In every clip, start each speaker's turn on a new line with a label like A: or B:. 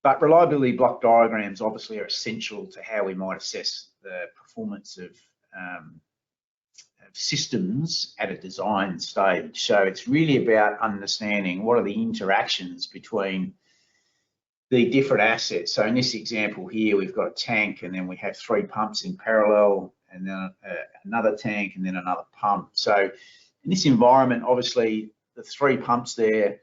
A: But reliability block diagrams obviously are essential to how we might assess the performance of systems at a design stage. So it's really about understanding what are the interactions between the different assets. So in this example here, we've got a tank, and then we have 3 pumps in parallel, and then another tank, and then another pump. So in this environment, obviously the 3 pumps there,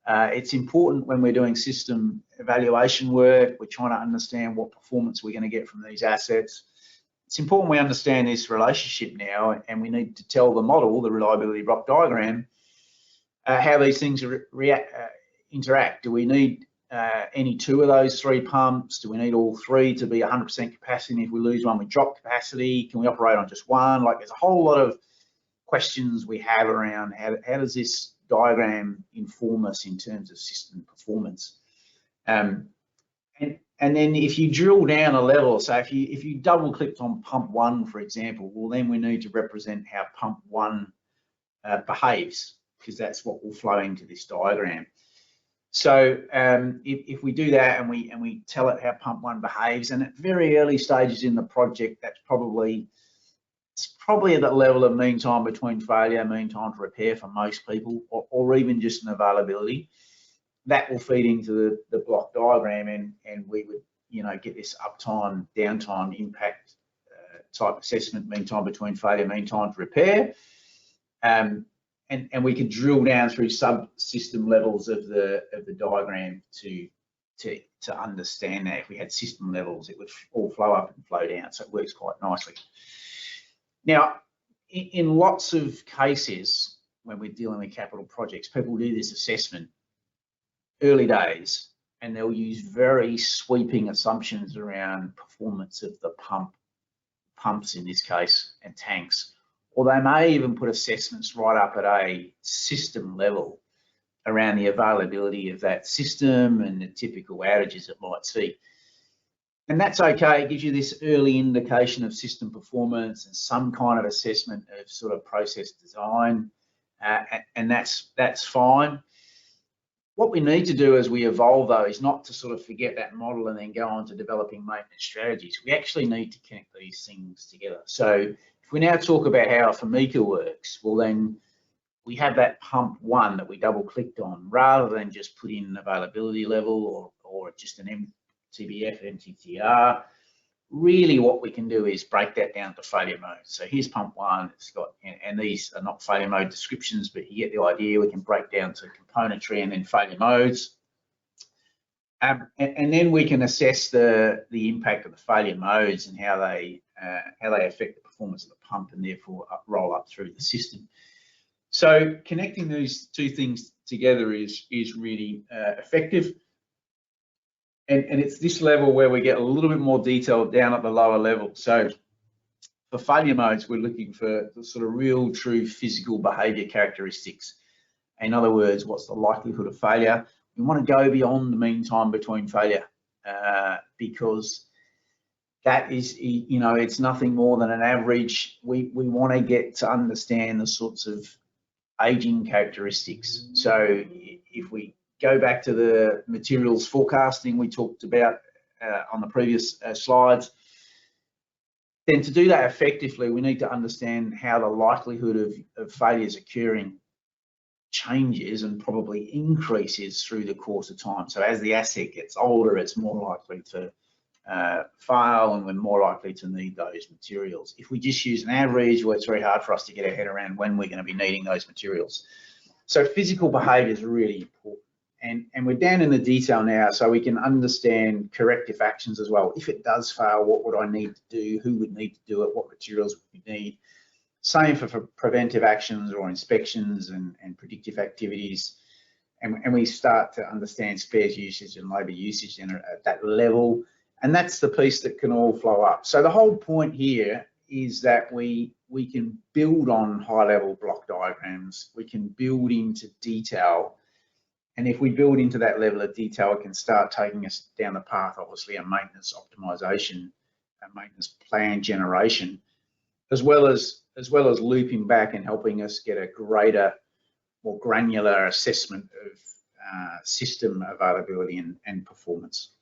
A: it's important when we're doing system evaluation work, we're trying to understand what performance we're going to get from these assets. It's important we understand this relationship now, and we need to tell the model, the reliability block diagram, how these things interact. Do we need any 2 of those 3 pumps? Do we need all 3 to be 100% capacity? If we lose one, we drop capacity. Can we operate on just one? Like, there's a whole lot of questions we have around how does this diagram inform us in terms of system performance. And then if you drill down a level, so if you double clicked on pump 1, for example, well, then we need to represent how pump 1 behaves, because that's what will flow into this diagram. So if we do that and we tell it how pump 1 behaves, and at very early stages in the project, it's probably at that level of mean time between failure, mean time to repair for most people, or even just an availability. That will feed into the block diagram, and we would, you know, get this uptime, downtime, impact type assessment, mean time between failure, mean time to repair. And we could drill down through subsystem levels of the diagram to understand that. If we had system levels, it would all flow up and flow down, so it works quite nicely. Now, in lots of cases, when we're dealing with capital projects, people do this assessment early days, and they'll use very sweeping assumptions around performance of the pumps in this case, and tanks. Or they may even put assessments right up at a system level around the availability of that system and the typical outages it might see. And that's okay, it gives you this early indication of system performance and some kind of assessment of sort of process design, and that's fine. What we need to do as we evolve, though, is not to sort of forget that model and then go on to developing maintenance strategies. We actually need to connect these things together. So if we now talk about how a FAMICA works, well, then we have that pump 1 that we double clicked on, rather than just put in an availability level or just an MTBF, MTTR. Really what we can do is break that down to failure mode. So here's pump 1, it's got, and these are not failure mode descriptions, but you get the idea. We can break down to componentry and then failure modes. And then we can assess the impact of the failure modes and how they affect the performance of the pump, and therefore roll up through the system. So connecting these 2 things together is really effective. And it's this level where we get a little bit more detail down at the lower level. So for failure modes, we're looking for the sort of real, true physical behavior characteristics. In other words, what's the likelihood of failure? We want to go beyond the mean time between failure, because that is, you know, it's nothing more than an average. We want to get to understand the sorts of aging characteristics. So if we go back to the materials forecasting we talked about on the previous slides, then to do that effectively, we need to understand how the likelihood of failures occurring changes and probably increases through the course of time. So as the asset gets older, it's more likely to fail, and we're more likely to need those materials. If we just use an average, well, it's very hard for us to get our head around when we're going to be needing those materials. So physical behaviour is really important. And we're down in the detail now, so we can understand corrective actions as well. If it does fail, what would I need to do? Who would need to do it? What materials would we need? Same for preventive actions or inspections and predictive activities. And we start to understand spares usage and labour usage at that level. And that's the piece that can all flow up. So the whole point here is that we can build on high-level block diagrams. We can build into detail. And if we build into that level of detail, it can start taking us down the path, obviously, of maintenance optimization and maintenance plan generation, as well as looping back and helping us get a greater, more granular assessment of system availability and performance.